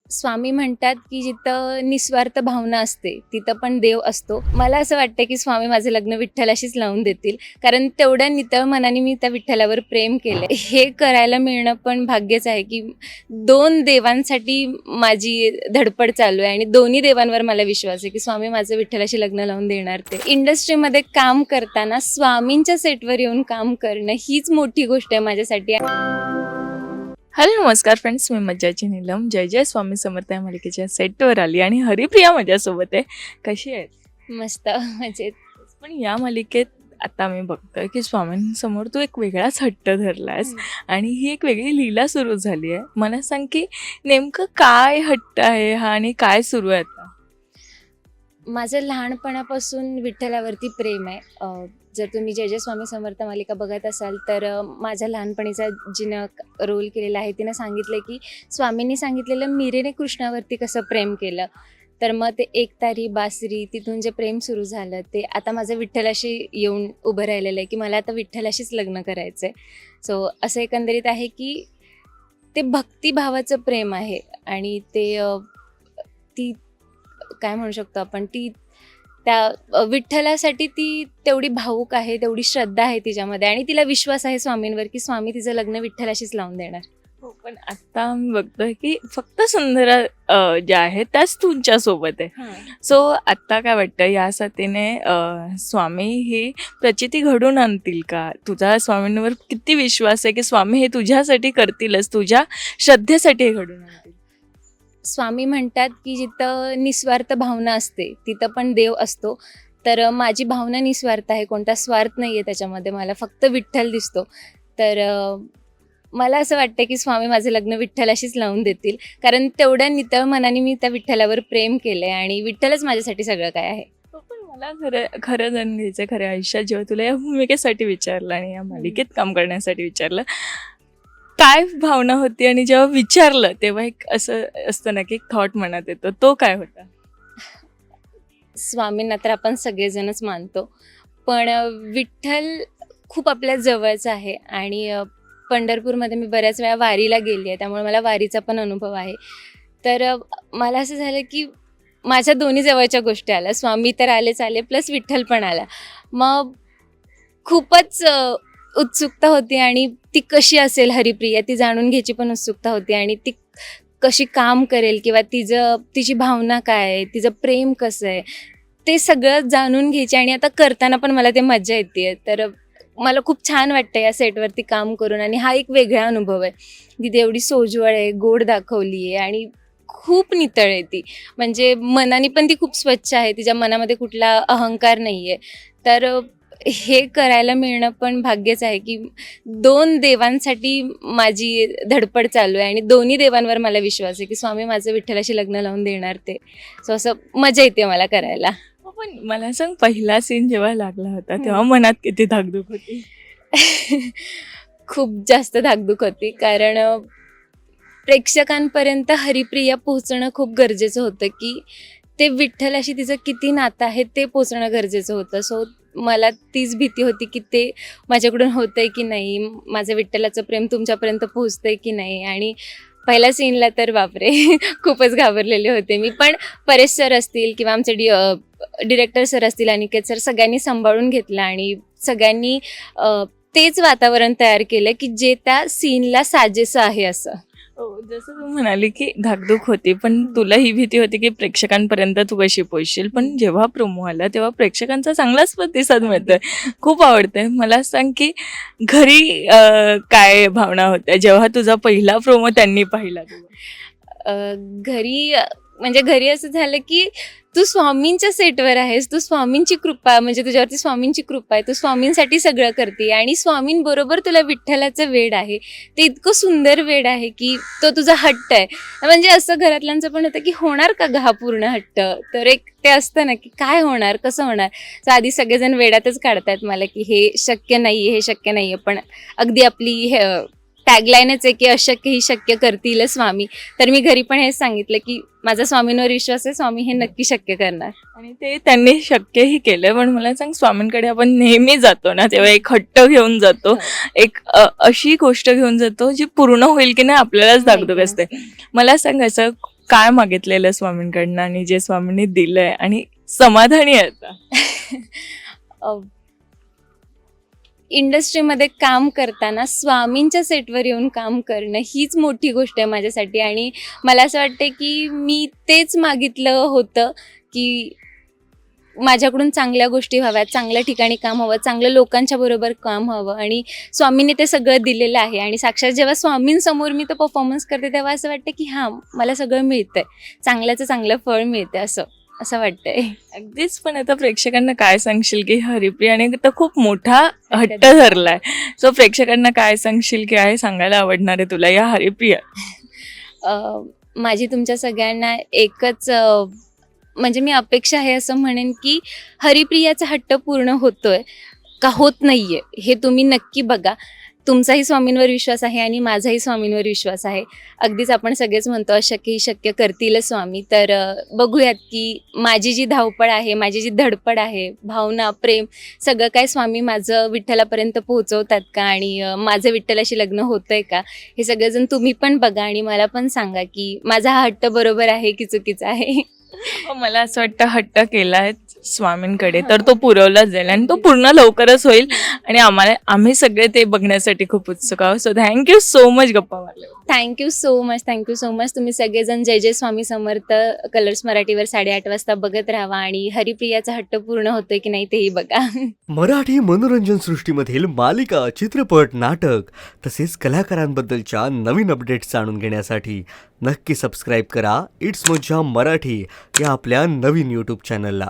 स्वामी म्हणतात की जिथं निस्वार्थ भावना असते तिथं पण देव असतो. मला असं वाटतं की स्वामी माझं लग्न विठ्ठलाशीच लावून देतील, कारण तेवढ्या नितळ मनाने मी त्या विठ्ठलावर प्रेम केलं. हे करायला मिळणं पण भाग्यच आहे की दोन देवांसाठी माझी धडपड चालू आहे आणि दोन्ही देवांवर मला विश्वास आहे की स्वामी माझं विठ्ठलाशी लग्न लावून देणार. ते इंडस्ट्रीमध्ये काम करताना स्वामींच्या सेटवर येऊन काम करणं हीच मोठी गोष्ट आहे माझ्यासाठी. हॅलो नमस्कार फ्रेंड्स, मी मज्जाची नीलम जय जय स्वामी समर्थ या मालिकेच्या सेटवर आली आणि हरिप्रिया माझ्यासोबत आहे. कशी आहे? मस्त म्हणजे पण या मालिकेत आता मी बघतोय की स्वामींसमोर तू एक वेगळाच हट्ट धरलायस आणि ही एक वेगळी लीला सुरू झाली आहे. मला सांग की नेमकं काय हट्ट आहे हा आणि काय सुरू आहे आता? माझं लहानपणापासून विठ्ठलावरती प्रेम आहे. जर तुम्ही जय जय स्वामी समर्थ मालिका बघत असाल तर माझ्या लहानपणीचा जिनं रोल केलेला आहे तिनं सांगितलं की स्वामींनी सांगितलेलं मीरेने कृष्णावरती कसं प्रेम केलं. तर मग ते एक तारी बासरी तिथून जे प्रेम सुरू झालं ते आता माझं विठ्ठलाशी येऊन उभं राहिलेलं आहे की मला आता विठ्ठलाशीच लग्न करायचं आहे. सो असं एकंदरीत आहे की ते भक्तिभावाचं प्रेम आहे आणि ते ती काय म्हणू शकतो आपण, ती त्या विठ्ठलासाठी ती तेवढी भावूक आहे, तेवढी श्रद्धा आहे तिच्यामध्ये आणि तिला विश्वास आहे स्वामींवर की स्वामी तिचं लग्न विठ्ठलाशीच लावून देणार. हो, पण आता मी बघतोय की फक्त सुंदरा ज्या आहेत त्याच तुमच्यासोबत आहे. सो आत्ता काय वाटतं, या साथीने स्वामी ही प्रचिती घडून आणतील का? तुझा स्वामींवर किती विश्वास आहे की स्वामी हे तुझ्यासाठी करतीलच, तुझ्या श्रद्धेसाठी हे घडून आणतील? स्वामी म्हणतात की जिथं निस्वार्थ भावना असते तिथं पण देव असतो. तर माझी भावना निस्वार्थ आहे, कोणता स्वार्थ नाही आहे त्याच्यामध्ये, मला फक्त विठ्ठल दिसतो. तर मला असं वाटतं की स्वामी माझं लग्न विठ्ठलाशीच लावून देतील, कारण तेवढ्या नितळ मनाने मी त्या विठ्ठलावर प्रेम केलं आहे आणि विठ्ठलच माझ्यासाठी सगळं काय आहे. हो, पण मला खरं जाणून घ्यायचं, खऱ्या आयुष्यात जेव्हा तुला या भूमिकेसाठी विचारलं आणि या मालिकेत काम करण्यासाठी विचारलं, काय भावना होती? आणि जेव्हा विचारलं तेव्हा एक असं असतं ना की एक थॉट मनात येतो, तो काय होता? स्वामींना तर आपण सगळेजणच मानतो, पण विठ्ठल खूप आपल्या जवळचं आहे आणि पंढरपूरमध्ये मी बऱ्याच वेळा वारीला गेली आहे, त्यामुळे मला वारीचा पण अनुभव आहे. तर मला असं झालं की माझ्या दोन्ही जवळच्या गोष्टी आल्या, स्वामी तर आलेच आले प्लस विठ्ठल पण आला. मग खूपच उत्सुकता होती आणि ती कशी असेल हरिप्रिया ती जाणून घ्यायची पण उत्सुकता होती आणि ती कशी काम करेल किंवा तिची भावना काय आहे, तिचं प्रेम कसं आहे, ते सगळं जाणून घ्यायची आणि आता करताना पण मला ते मजा येते. तर मला खूप छान वाटतं या सेटवरती काम करून आणि हा एक वेगळा अनुभव आहे. तिथे एवढी सोज्वळ आहे, गोड दाखवली आहे आणि खूप नितळ आहे ती, म्हणजे मनाने पण ती खूप स्वच्छ आहे, तिच्या मनामध्ये कुठला अहंकार नाही आहे. तर हे करायला मिळणं पण भाग्यच आहे की दोन देवांसाठी माझी धडपड चालू आहे आणि दोन्ही देवांवर मला विश्वास आहे की स्वामी माझं विठ्ठलाशी लग्न लावून देणार. ते सो असं मजा येते मला करायला. हो, पण मला सांग, पहिला सीन जेव्हा लागला होता तेव्हा मनात किती धाकधूक होती? खूप जास्त धाकधूक होती, कारण प्रेक्षकांपर्यंत हरिप्रिया पोहोचणं खूप गरजेचं होतं की ते विठ्ठलाशी तिचं किती नातं आहे ते पोचणं गरजेचं होतं. सो मला तीच भीती होती की ते माझ्याकडून होतंय की नाही, माझं विठ्ठलाचं प्रेम तुमच्यापर्यंत पोहोचतंय की नाही. आणि पहिल्या सीनला तर बापरे खूपच घाबरलेले होते मी, पण परेश सर असतील किंवा आमचे डिरेक्टर सर असतील, अनिकेत सर, सगळ्यांनी सांभाळून घेतलं आणि सगळ्यांनी तेच वातावरण तयार केलं की जे त्या सीनला साजेसं आहे असं. हो, जसं तू म्हणाली की धाकधूक होती, पण तुला ही भीती होती की प्रेक्षकांपर्यंत तू कशी पोहोचशील. पण जेव्हा प्रोमो आला तेव्हा प्रेक्षकांचा चांगलाच प्रतिसाद मिळतोय, खूप आवडतंय. मला सांग की घरी काय भावना होत्या जेव्हा तुझा पहिला प्रोमो त्यांनी पाहिला? घरी म्हणजे घरी असं झालं की तू स्वामींच्या सेटवर आहेस, तू स्वामींची कृपा, म्हणजे तुझ्यावरती स्वामींची कृपा आहे, तू स्वामींसाठी सगळं करते आणि स्वामींबरोबर तुला विठ्ठलाचं वेड आहे. ते इतकं सुंदर वेड आहे की तो तुझा हट्ट आहे. म्हणजे असं घरातल्यांचं पण होतं की होणार का हा पूर्ण हट्ट? तर एक ते असतं ना की काय होणार, कसं होणार. तर आधी सगळेजण वेडातच काढतात मला की हे शक्य नाही आहे, हे शक्य नाही आहे, पण अगदी आपली टॅगलाईनच आहे की अशक्य ही शक्य करतील स्वामी. तर मी घरी पण हेच सांगितलं की माझा स्वामींवर विश्वास आहे, स्वामी हे नक्की शक्य करणार. आणि ते त्यांनी शक्यही केलं. पण मला सांग, स्वामींकडे आपण नेहमी जातो ना तेव्हा एक हट्ट घेऊन जातो, एक अशी गोष्ट घेऊन जातो जी पूर्ण होईल की नाही आपल्यालाच धाकधूक असते. मला सांग, असं काय मागितलेलं स्वामींकडनं आणि जे स्वामींनी दिलंय आणि समाधानी आहे आता? इंडस्ट्रीमध्ये काम करताना स्वामींच्या सेटवर येऊन काम करणं हीच मोठी गोष्ट आहे माझ्यासाठी. आणि मला असं वाटतं की मी तेच मागितलं होतं की माझ्याकडून चांगल्या गोष्टी व्हाव्यात, चांगल्या ठिकाणी काम हवं, चांगलं लोकांच्या बरोबर काम हवं. आणि स्वामींनी ते सगळं दिलेलं आहे. आणि साक्षात जेव्हा स्वामींसमोर मी तो परफॉर्मन्स करते तेव्हा असं वाटतं की हां, मला सगळं मिळतंय, चांगल्याचं चांगलं फळ मिळतंय, असं वाटतंय. अगदीच. पण आता प्रेक्षकांना काय सांगशील की हरिप्रियाने तर खूप मोठा हट्ट धरलाय, सो प्रेक्षकांना काय सांगशील की आहे सांगायला आवडणार आहे तुला या हरिप्रिया? माझी तुमच्या सगळ्यांना एकच म्हणजे मी अपेक्षा आहे असं म्हणेन की हरिप्रियाचा हट्ट पूर्ण होतोय का होत नाहीये हे तुम्ही नक्की बघा. तुमचाही स्वामींवर विश्वास आहे आणि माझाही स्वामींवर विश्वास आहे. अगदीच आपण सगळेच म्हणतो अशक्य ही शक्य करतील स्वामी. तर बघूयात की माझी जी धावपळ आहे, माझी जी धडपड आहे, भावना, प्रेम सगळं काय स्वामी माझं विठ्ठलापर्यंत पोहोचवतात का आणि माझं विठ्ठलाशी लग्न होतंय का हे सगळेजण तुम्ही पण बघा आणि मला पण सांगा की माझा हा हट्ट बरोबर आहे की चुकीचा आहे. मला असं वाटतं हट्ट केलाय स्वामींकडे तर तो पुरवला जाईल आणि तो पूर्ण लवकरच होईल आणि आम्ही सगळे ते बघण्यासाठी खूप उत्सुक आहोत. सो थँक्यू सो मच गप्पा मारल्या. Thank you so much. तुम्ही सगळेजण जय जय स्वामी समर्थ कलर्स मराठीवर 8:30 वाजता बघत राहा आणि हरिप्रियाचा हट्ट पूर्ण होतोय की नाही तेही बघा. मराठी मनोरंजन सृष्टीमधील मालिका, चित्रपट, नाटक तसेच कलाकारांबद्दलच्या नवीन अपडेट्स जाणून घेण्यासाठी नक्की सबस्क्राईब करा इट्स मज्जा मराठी या आपल्या नवीन यूट्यूब चॅनलला.